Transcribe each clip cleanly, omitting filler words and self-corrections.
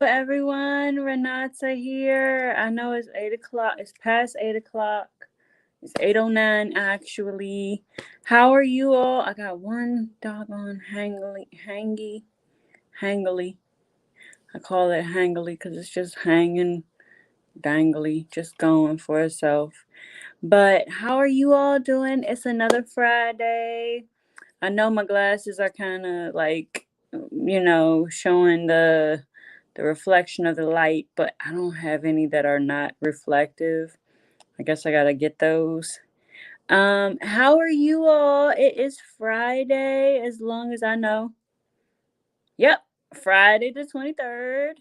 everyone. Renata here. I know it's 8 o'clock. It's past 8 o'clock. It's 8:09 actually. How are you all? I got one doggone hangly. I call it hangly because it's just hanging, dangly, just going for itself. But how are you all doing? It's another Friday. I know my glasses are kind of like, showing the reflection of the light, but I don't have any that are not reflective. I guess I gotta get those. How are you all? It is Friday, as long as I know. Yep, Friday the 23rd.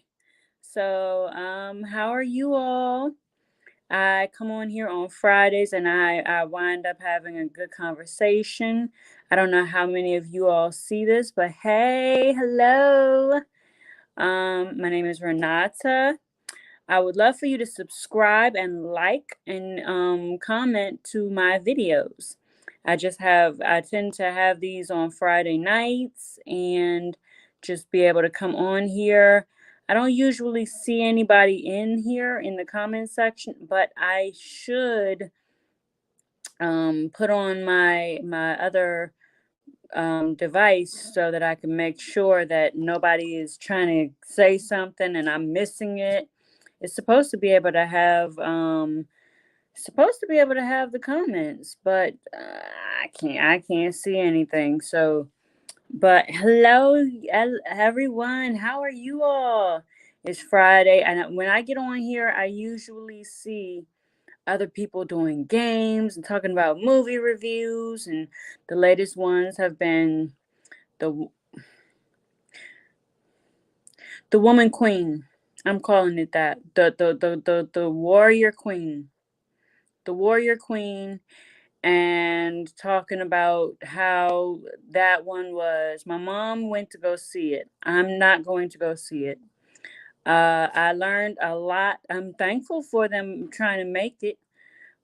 So, how are you all? I come on here on Fridays and I wind up having a good conversation. I don't know how many of you all see this, but hey, hello. My name is Renata. I would love for you to subscribe and like and comment to my videos. I tend to have these on Friday nights and just be able to come on here. I don't usually see anybody in here in the comment section, but I should put on my other device so that I can make sure that nobody is trying to say something and I'm missing it. It's supposed to be able to have the comments, but I can't see anything. So, but hello everyone, how are you all? It's Friday, and when I get on here, I usually see other people doing games and talking about movie reviews, and the latest ones have been the the woman queen. I'm calling it that. The warrior queen. The warrior queen, and talking about how that one was. My mom went to go see it. I'm not going to go see it. I learned a lot. I'm thankful for them trying to make it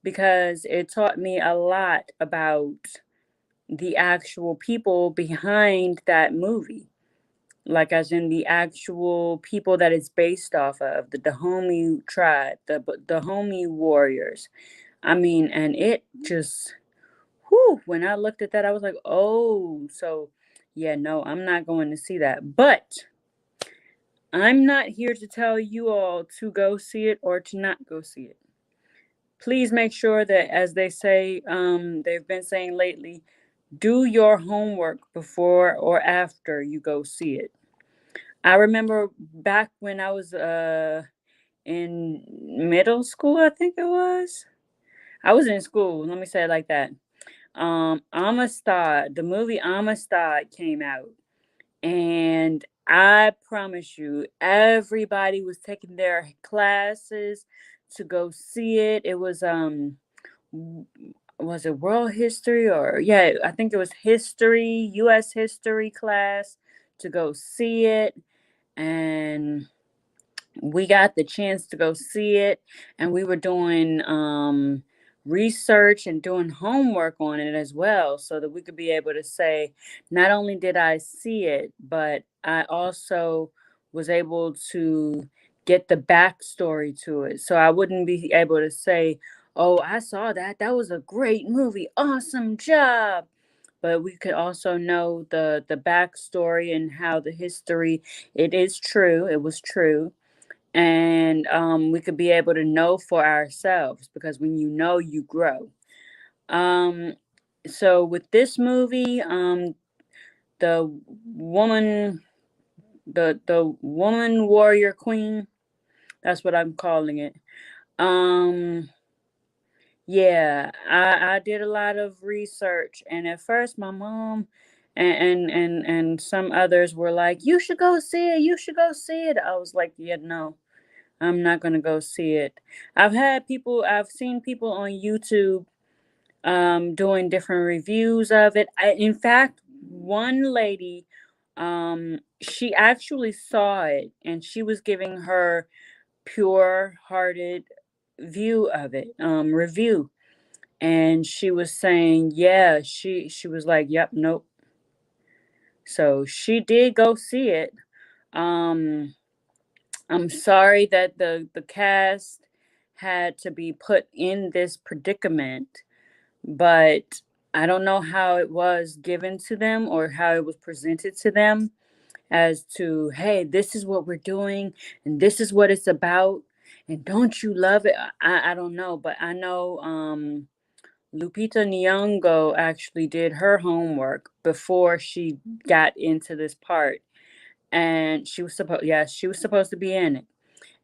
because it taught me a lot about the actual people behind that movie. Like, as in the actual people that it's based off of, the Dahomey tribe, the Dahomey warriors. I mean, and it just, whew, when I looked at that, I was like, oh, so yeah, no, I'm not going to see that. But I'm not here to tell you all to go see it or to not go see it. Please make sure that, as they've been saying lately, do your homework before or after you go see it. I remember back when I was in middle school, I think it was. I was in school, let me say it like that. Amistad, the movie Amistad came out, and I promise you, everybody was taking their classes to go see it. It was it world history, or yeah, I think it was history, US history class, to go see it. And we got the chance to go see it, and we were doing research and doing homework on it as well, so that we could be able to say, not only did I see it, but I also was able to get the backstory to it, so I wouldn't be able to say, oh, I saw that was a great movie, awesome job. But we could also know the backstory and how the history, it is true, it was true. And we could be able to know for ourselves, because when you know, you grow. um so with this movie, the woman the woman warrior queen, that's what I'm calling it. um yeah, I did a lot of research, and at first my mom and some others were like, you should go see it, you should go see it. I was like, yeah, no, I'm not gonna go see it. I've seen people on YouTube doing different reviews of it. In fact, one lady, she actually saw it, and she was giving her pure hearted view of it, review. And she was saying, yeah, she was like, yep, nope. So she did go see it. Um I'm sorry that the cast had to be put in this predicament, but I don't know how it was given to them or how it was presented to them as to, hey, this is what we're doing and this is what it's about. And don't you love it? I don't know, but I know Lupita Nyong'o actually did her homework before she got into this part, and she was supposed to be in it,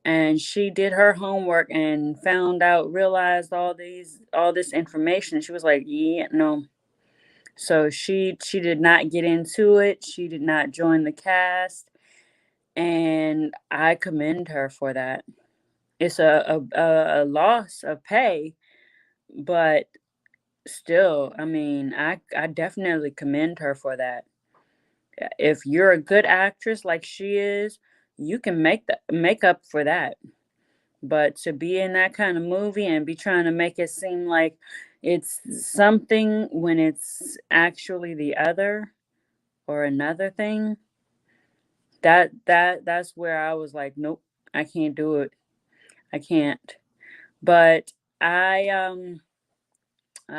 and she did her homework and realized all this information. She was like, yeah, no. So she did not get into it. She did not join the cast, and I commend her for that. It's a loss of pay, but still, I mean, I definitely commend her for that. If you're a good actress like she is, you can make up for that. But to be in that kind of movie and be trying to make it seem like it's something when it's actually the other or another thing, that's where I was like, nope, I can't do it. I can't. But I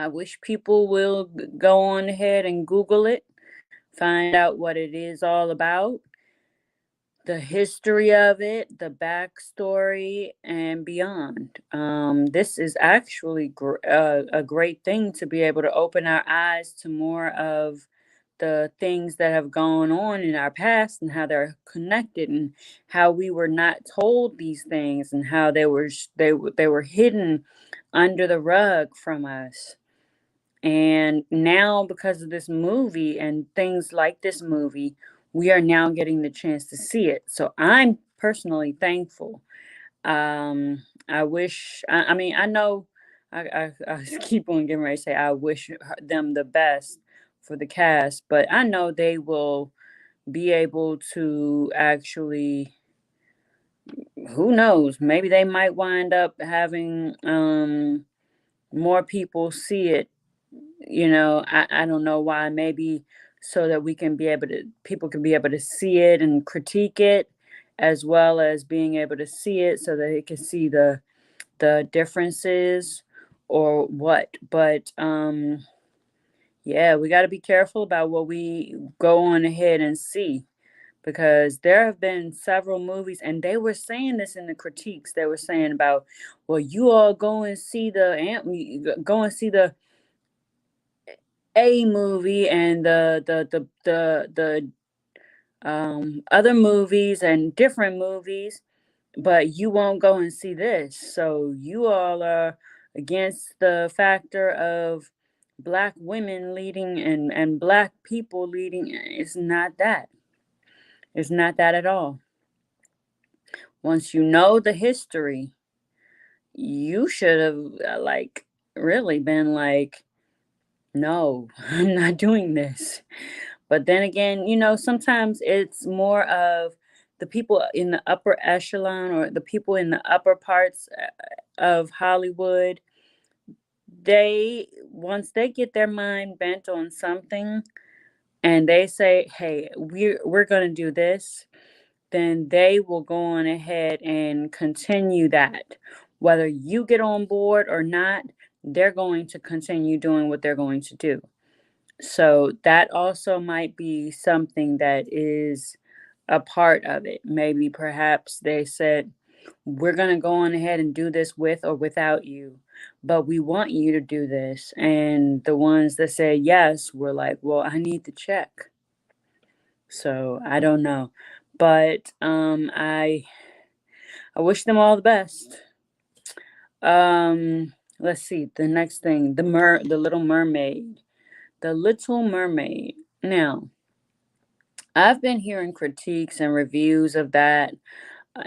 wish people will go on ahead and Google it, find out what it is all about, the history of it, the backstory, and beyond. This is actually a great thing to be able to open our eyes to more of the things that have gone on in our past and how they're connected and how we were not told these things and how they were hidden under the rug from us. And now, because of this movie and things like this movie, we are now getting the chance to see it. So I'm personally thankful. I wish, I mean, I know I keep on getting ready to say I wish them the best for the cast, but I know they will be able to actually, who knows, maybe they might wind up having more people see it. I don't know why. Maybe so that people can be able to see it and critique it, as well as being able to see it so that they can see the differences or what. But yeah, we got to be careful about what we go on ahead and see, because there have been several movies, and they were saying this in the critiques. They were saying about, well, you all go and see the A movie and the other movies and different movies, but you won't go and see this. So you all are against the factor of black women leading and black people leading. It's not that. It's not that at all. Once you know the history, you should have like really been like, no, I'm not doing this. But then again, sometimes it's more of the people in the upper echelon or the people in the upper parts of Hollywood. They, once they get their mind bent on something and they say, "Hey, we're going to do this," then they will go on ahead and continue that. Whether you get on board or not, they're going to continue doing what they're going to do. So that also might be something that is a part of it. Maybe perhaps they said, we're going to go on ahead and do this with or without you, but we want you to do this. And the ones that say yes were like, well, I need to check. So I don't know. But I wish them all the best. Let's see, the next thing, the Little Mermaid. The Little Mermaid. Now, I've been hearing critiques and reviews of that,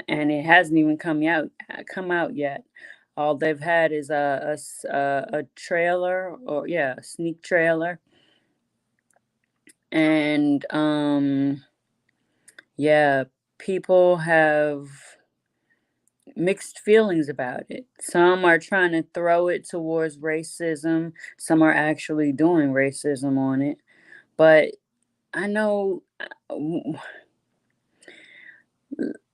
and it hasn't even come out yet. All they've had is a trailer, or yeah, a sneak trailer, and yeah, people have mixed feelings about it. Some are trying to throw it towards racism. Some are actually doing racism on it. But I know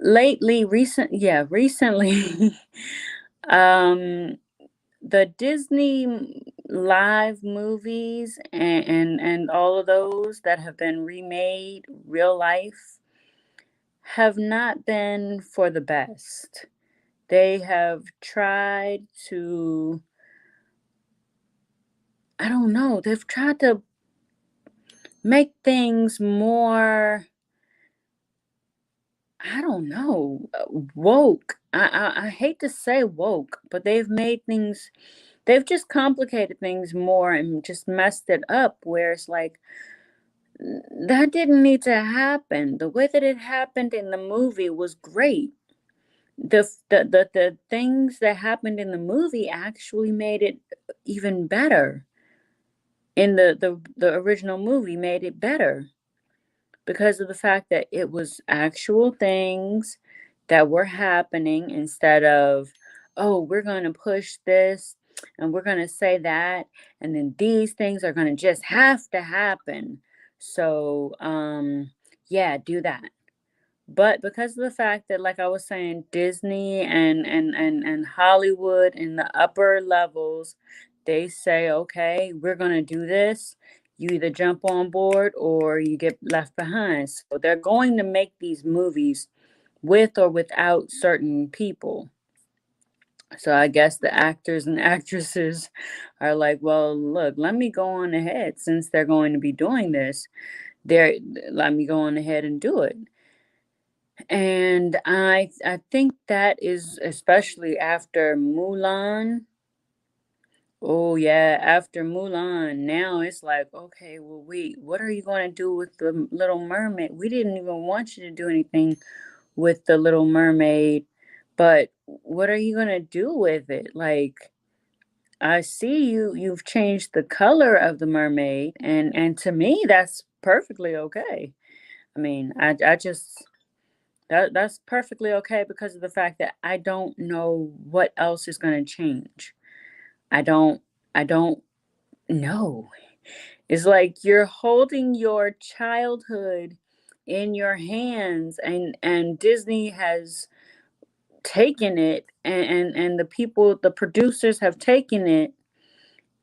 Recently, um, the Disney live movies and all of those that have been remade real life have not been for the best. They have tried to, I don't know, they've tried to make things more, I don't know, woke. I hate to say woke, but they've just complicated things more and just messed it up where it's like, that didn't need to happen. The way that it happened in the movie was great. The things that happened in the movie actually made it even better. In the original movie made it better because of the fact that it was actual things that were happening instead of, oh, we're going to push this and we're going to say that and then these things are going to just have to happen. So, yeah, do that. But because of the fact that, like I was saying, Disney and Hollywood in the upper levels, they say, okay, we're gonna do this. You either jump on board or you get left behind. So they're going to make these movies with or without certain people. So I guess the actors and actresses are like, well, look, let me go on ahead since they're going to be doing this. They're let me go on ahead and do it. And I think that is especially after Mulan. Oh yeah, after Mulan, now it's like, okay, well, wait, what are you going to do with the Little Mermaid? We didn't even want you to do anything with the Little Mermaid, but what are you going to do with it? Like, I see you've changed the color of the mermaid, and to me that's perfectly okay. I mean, I just that's perfectly okay because of the fact that I don't know what else is going to change. I don't I don't know. It's like you're holding your childhood in your hands and Disney has taken it and the producers have taken it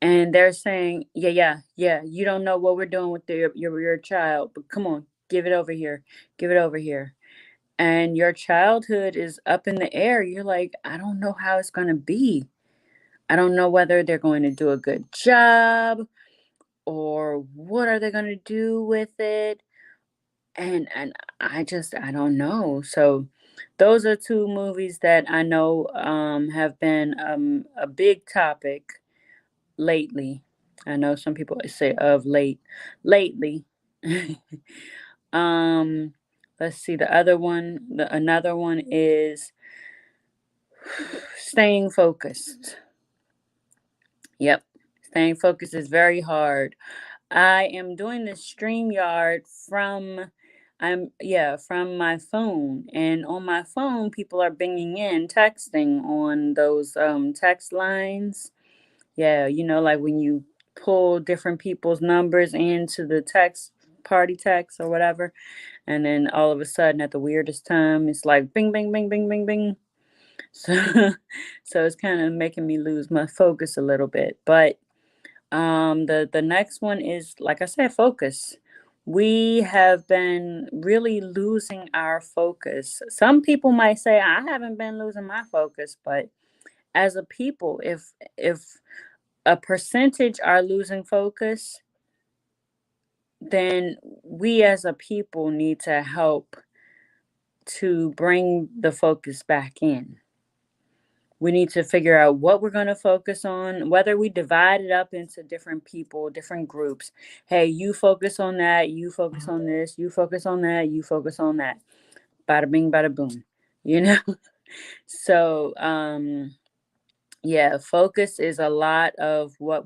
and they're saying, "Yeah, yeah, yeah, you don't know what we're doing with your child, but come on, give it over here. Give it over here." And your childhood is up in the air. You're like, I don't know how it's going to be. I don't know whether they're going to do a good job or what are they going to do with it. And I don't know. So those are two movies that I know have been a big topic lately. I know some people say of late, lately. um, let's see. Another one is staying focused. Yep. Staying focused is very hard. I am doing the StreamYard from my phone. And on my phone, people are bringing in texting on those text lines. Yeah, like when you pull different people's numbers into the text party text or whatever, and then all of a sudden at the weirdest time it's like bing bing bing bing bing bing. So so it's kind of making me lose my focus a little bit. But the next one is, like I said, focus. We have been really losing our focus. Some people might say I haven't been losing my focus, but as a people, if a percentage are losing focus, then we as a people need to help to bring the focus back in. We need to figure out what we're going to focus on, whether we divide it up into different people, different groups. Hey, you focus on that, you focus on this, you focus on that, you focus on that. Bada bing, bada boom. You know? So, yeah, focus is a lot of what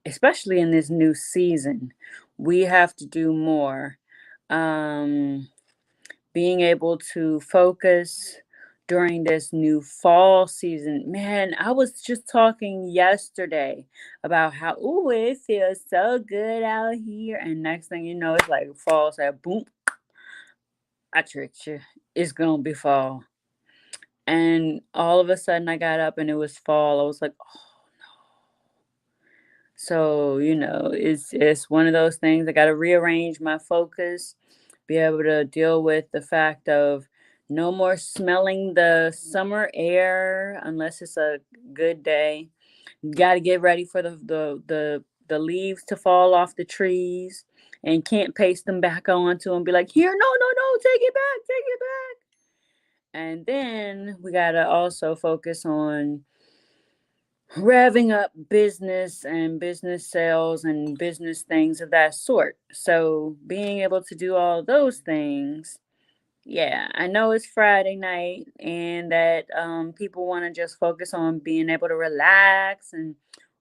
especially in this new season, we have to do more. Um, Being able to focus during this new fall season. Man, I was just talking yesterday about how, ooh, it feels so good out here. And next thing you know, it's like fall, so boom. I tricked you. It's gonna be fall. And all of a sudden I got up and it was fall. I was like, oh. So, it's one of those things. I gotta rearrange my focus, be able to deal with the fact of no more smelling the summer air unless it's a good day. Got to get ready for the leaves to fall off the trees, and can't paste them back onto and be like, here, no, no, no, take it back, take it back. And then we got to also focus on revving up business and business sales and business things of that sort. So being able to do all those things, yeah, I know it's Friday night and that people want to just focus on being able to relax and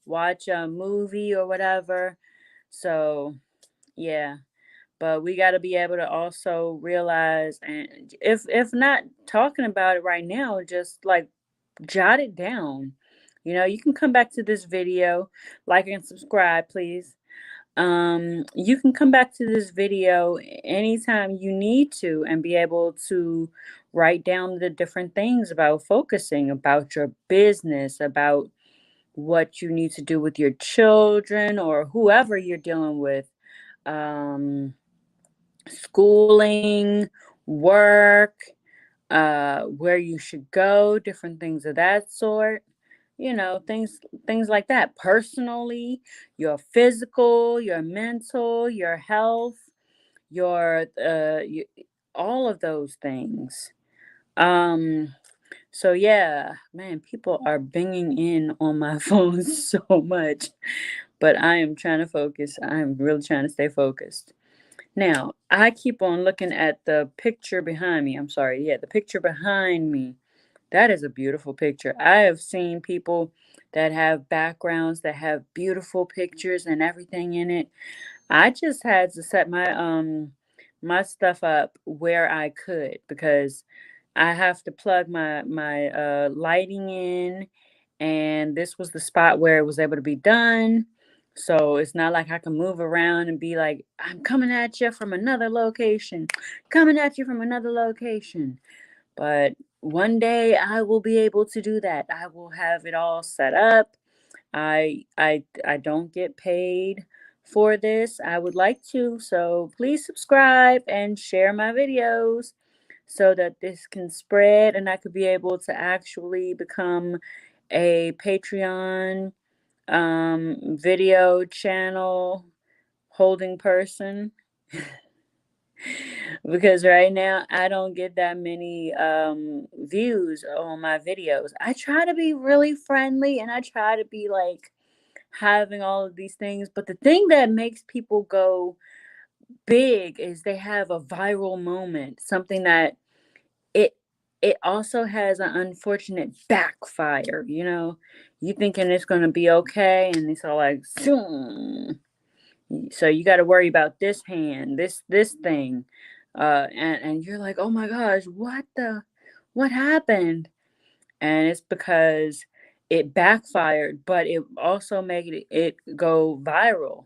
watch a movie or whatever. So, yeah, but we got to be able to also realize, and if not talking about it right now, just like jot it down. You can come back to this video, like and subscribe, please. You can come back to this video anytime you need to and be able to write down the different things about focusing, about your business, about what you need to do with your children or whoever you're dealing with. Um, Schooling, work, where you should go, different things of that sort. Things like that. Personally, your physical, your mental, your health, all of those things. Um, so yeah, man, people are binging in on my phone so much, but I am trying to focus. I am really trying to stay focused. Now, I keep on looking at the picture behind me. I'm sorry. Yeah, the picture behind me. That is a beautiful picture. I have seen people that have backgrounds that have beautiful pictures and everything in it. I just had to set my stuff up where I could because I have to plug my lighting in, and this was the spot where it was able to be done. So it's not like I can move around and be like, I'm coming at you from another location, coming at you from another location. But one day I will be able to do that. I will have it all set up. I don't get paid for this. I would like to, so please subscribe and share my videos so that this can spread and I could be able to actually become a Patreon video channel holding person. Because right now I don't get that many views on my videos. I try to be really friendly and I try to be like having all of these things, but the thing that makes people go big is they have a viral moment, something that it it also has an unfortunate backfire, You thinking it's going to be okay and it's all like zoom. So you got to worry about this hand, this thing, and you're like, oh my gosh, what happened? And it's because it backfired, but it also made it go viral.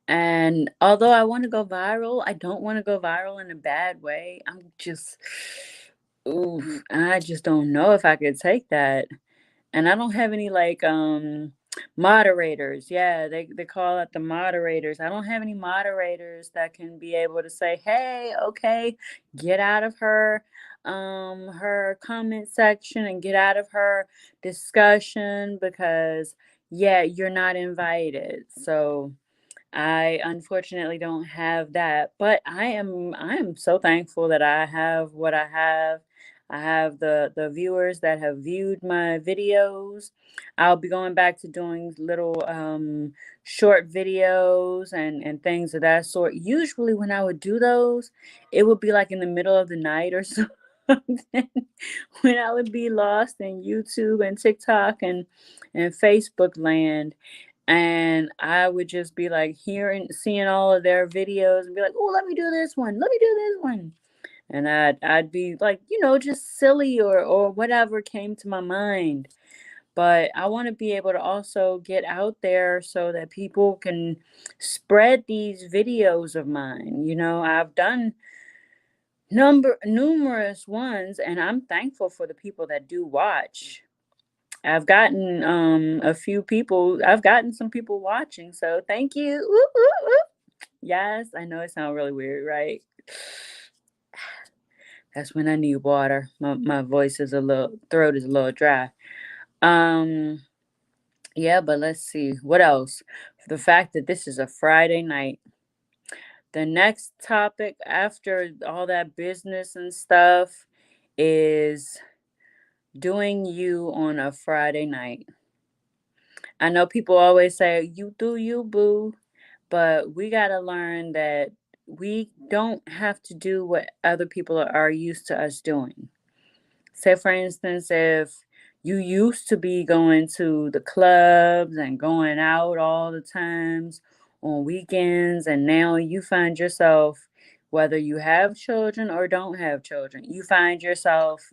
And although I want to go viral, I don't want to go viral in a bad way. Ooh, I just don't know if I could take that. And I don't have any like moderators. Yeah, they call it the moderators. I don't have any moderators that can be able to say, "Hey, okay, get out of her comment section and get out of her discussion because yeah, you're not invited." So I unfortunately don't have that, but I am so thankful that I have what I have. I have the viewers that have viewed my videos. I'll be going back to doing little short videos and things of that sort. Usually when I would do those, it would be like in the middle of the night or something when I would be lost in YouTube and TikTok and Facebook land, and I would just be like hearing, seeing all of their videos and be like, "Oh, let me do this one. Let me do this one." And I'd be like, just silly or whatever came to my mind. but I want to be able to also get out there so that people can spread these videos of mine. I've done numerous ones, and I'm thankful for the people that do watch. I've gotten some people watching, so thank you. Woo, woo, woo. Yes, I know it sounds really weird, right? That's when I need water. My throat is a little dry. Um, yeah, but let's see. What else? The fact that this is a Friday night. The next topic after all that business and stuff is doing you on a Friday night. I know people always say, you do you, boo, but we got to learn that we don't have to do what other people are used to us doing. Say, for instance, if you used to be going to the clubs and going out all the times on weekends, and now you find yourself, whether you have children or don't have children, you find yourself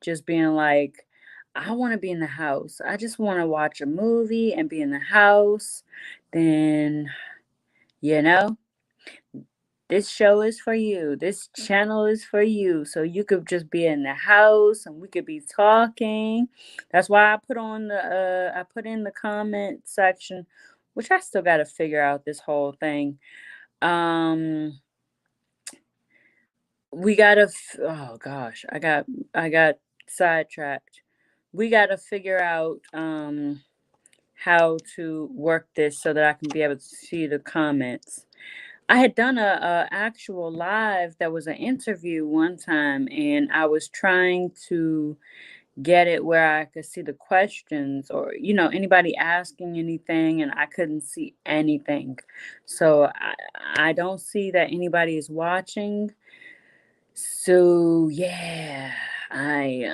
just being like, I want to be in the house. I just want to watch a movie and be in the house. Then, you know, this show is for you. This channel is for you. So you could just be in the house and we could be talking. That's why I put in the comment section, which I still got to figure out this whole thing. Um we got to oh gosh, I got sidetracked. We got to figure out how to work this so that I can be able to see the comments. I had done a actual live that was an interview one time, and I was trying to get it where I could see the questions or anybody asking anything, and I couldn't see anything. So I don't see that anybody is watching. So yeah, I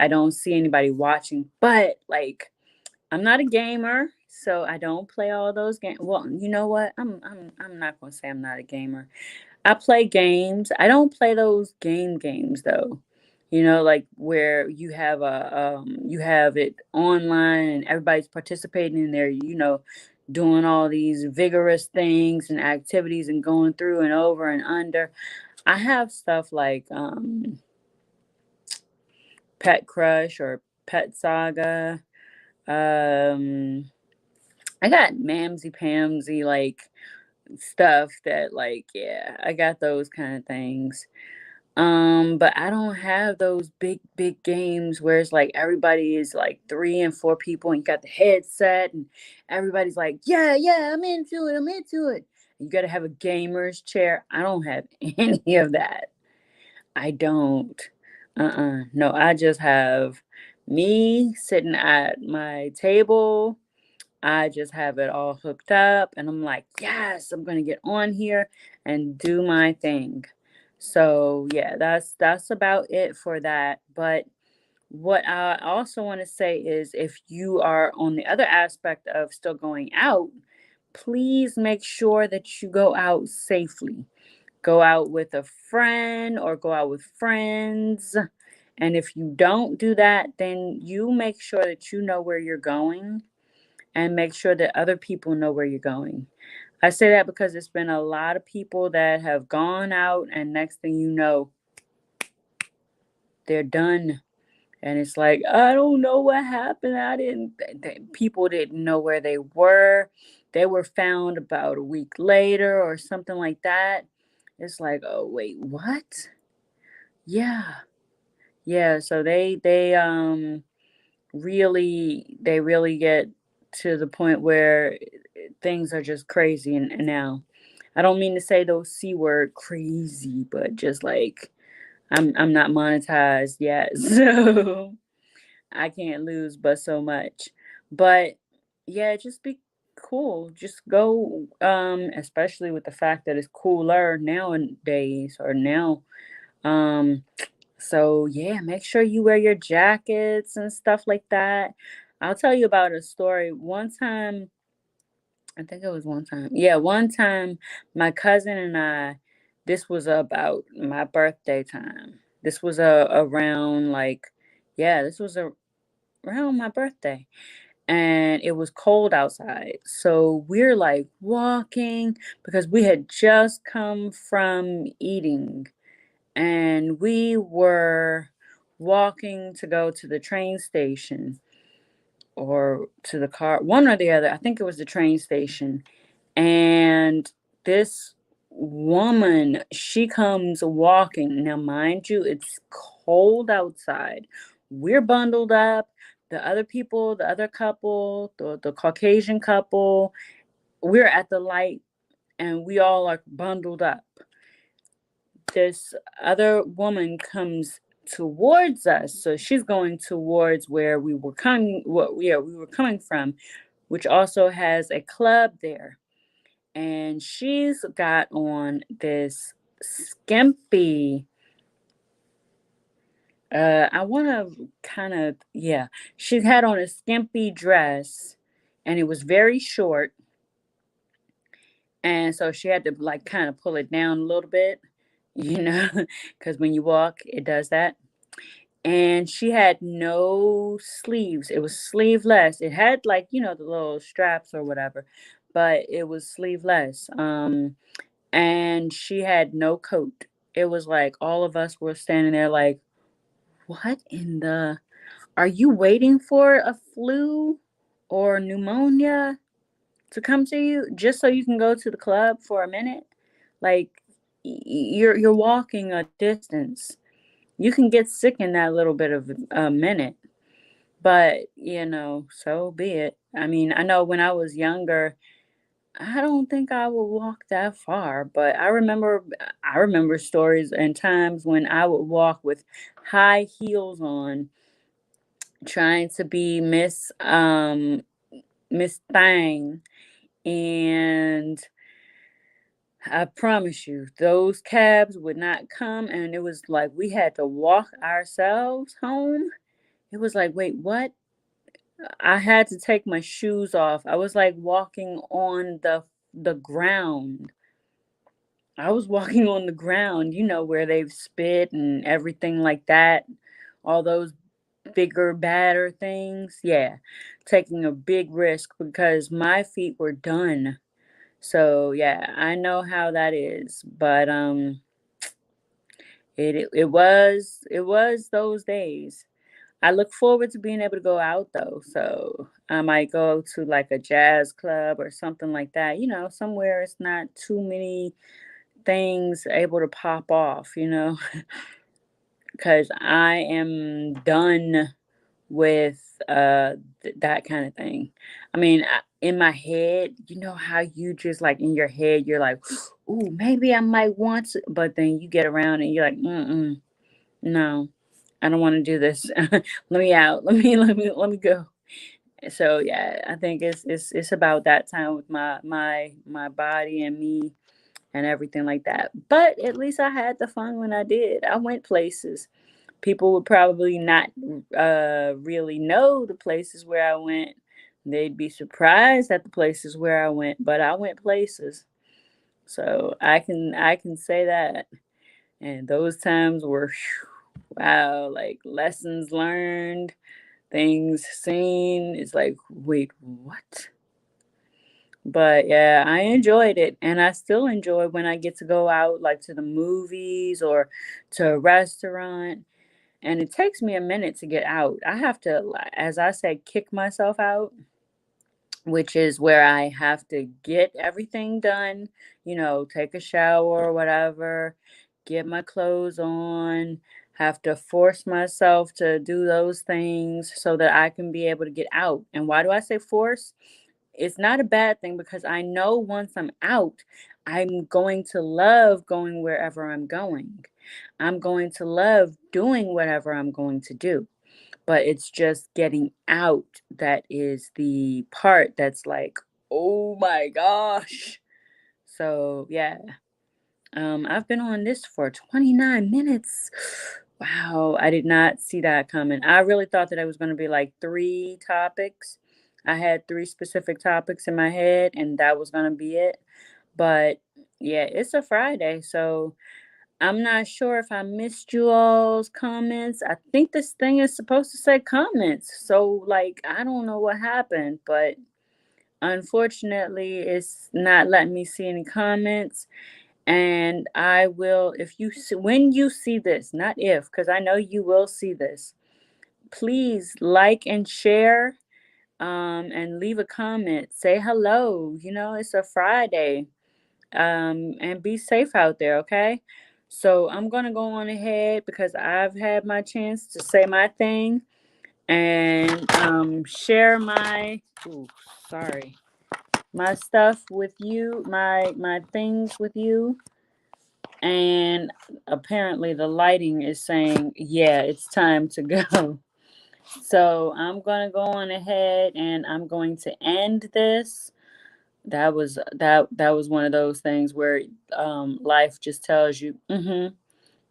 don't see anybody watching, but like I'm not a gamer, so I don't play all those games. Well, you know what? I'm not gonna say I'm not a gamer. I play games. I don't play those games though. Like where you have it online and everybody's participating in there. Doing all these vigorous things and activities and going through and over and under. I have stuff like Pet Crush or Pet Saga. Um, I got mamsy pamsy like stuff that like yeah, I got those kind of things. But I don't have those big games where it's like everybody is like 3 and 4 people and you got the headset and everybody's like, yeah, I'm into it. You gotta have a gamer's chair. I don't have any of that. I don't. No, I just have me sitting at my table. I just have it all hooked up and I'm like, yes, I'm going to get on here and do my thing. So, yeah, that's about it for that. But what I also want to say is if you are on the other aspect of still going out, please make sure that you go out safely. Go out with a friend or go out with friends. And if you don't do that, then you make sure that you know where you're going and make sure that other people know where you're going. I say that because there's been a lot of people that have gone out and next thing you know, they're done. And it's like, I don't know what happened. People didn't know where they were. They were found about a week later or something like that. It's like, oh, wait, what? Yeah. Yeah. So they really get to the point where things are just crazy and now. I don't mean to say those C word crazy, but just like I'm not monetized yet, so I can't lose but so much. But yeah, just be cool. Just go, especially with the fact that it's cooler nowadays or now. Um, so yeah, make sure you wear your jackets and stuff like that. I'll tell you about a story. One time, I think it was one time. Yeah, one time my cousin and I, this was about my birthday time. This was around like, yeah, this was around my birthday, and it was cold outside. So we're like walking because we had just come from eating, and we were walking to go to the train station or to the car, one or the other. I think it was the train station. And this woman, she comes walking. Now, mind you, it's cold outside. We're bundled up. The other people, the other couple, the Caucasian couple, we're at the light and we all are bundled up. This other woman comes towards us. So she's going towards where we were coming, we were coming from, which also has a club there. And she's got on this skimpy, I want to kind of, yeah, she had on a skimpy dress and it was very short. And so she had to like kind of pull it down a little bit, you know, because when you walk, it does that. And she had no sleeves. It was sleeveless. It had like, the little straps or whatever, but it was sleeveless. And she had no coat. It was like all of us were standing there like, "What in the are you waiting for a flu or pneumonia to come to you just so you can go to the club for a minute?" Like you're walking a distance. You can get sick in that little bit of a minute. But, so be it. I mean, I know when I was younger, I don't think I would walk that far, but I remember stories and times when I would walk with high heels on, trying to be Miss Thang, and I promise you, those cabs would not come, and it was like we had to walk ourselves home. It was like, wait, what? I had to take my shoes off. I was like walking on the ground. I was walking on the ground, where they've spit and everything like that. All those bigger, badder things. Yeah. Taking a big risk because my feet were done. So yeah, I know how that is. But it was those days. I look forward to being able to go out though. So I might go to like a jazz club or something like that, somewhere it's not too many things able to pop off, because I am done with that kind of thing. I mean, in my head, you know how you just like in your head, you're like, ooh, maybe I might want to, but then you get around and you're like, mm-mm, no, I don't want to do this. Let me out. Let me go. So yeah, I think it's about that time with my body and me and everything like that. But at least I had the fun when I did. I went places. People would probably not really know the places where I went. They'd be surprised at the places where I went, but I went places. So I can say that. And those times were wow, like lessons learned, things seen. It's like, wait, what? But yeah, I enjoyed it, and I still enjoy when I get to go out, like to the movies or to a restaurant. And it takes me a minute to get out. I have to, as I said, kick myself out, which is where I have to get everything done, take a shower or whatever, get my clothes on, have to force myself to do those things so that I can be able to get out. And why do I say force? It's not a bad thing because I know once I'm out, I'm going to love going wherever I'm going. I'm going to love doing whatever I'm going to do. But it's just getting out that is the part that's like, oh my gosh. So yeah, I've been on this for 29 minutes. Wow, I did not see that coming. I really thought that it was going to be like three topics. I had three specific topics in my head, and that was going to be it. But yeah, it's a Friday, so I'm not sure if I missed you all's comments. I think this thing is supposed to say comments. So, like, I don't know what happened, but unfortunately, it's not letting me see any comments. And I will, if you see, when you see this, not if, because I know you will see this, please like and share, and leave a comment. Say hello. It's a Friday. And be safe out there, okay? So I'm gonna go on ahead because I've had my chance to say my thing and share ooh, sorry, my stuff with you, my things with you. And apparently the lighting is saying, yeah, it's time to go. So I'm gonna go on ahead and I'm going to end this. That was one of those things where life just tells you,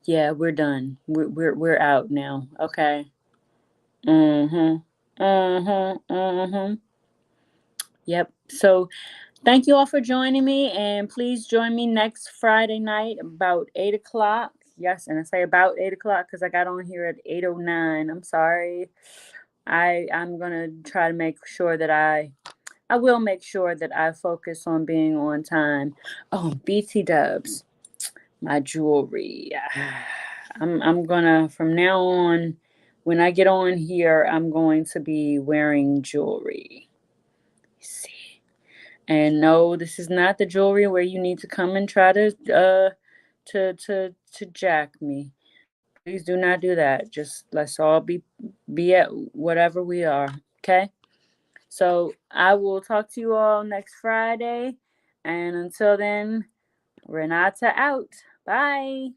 yeah, we're done. We're out now. Okay. Mm-hmm. Mm-hmm. Mm-hmm. Yep. So thank you all for joining me, and please join me next Friday night about 8 o'clock. Yes, and I say about 8 o'clock because I got on here at 8:09. I'm sorry. I'm gonna try to make sure that I will make sure that I focus on being on time. Oh, BT Dubs, my jewelry. I'm gonna from now on, when I get on here, I'm going to be wearing jewelry. See. And no, this is not the jewelry where you need to come and try to jack me. Please do not do that. Just let's all be at whatever we are. Okay? So I will talk to you all next Friday. And until then, Renata out. Bye.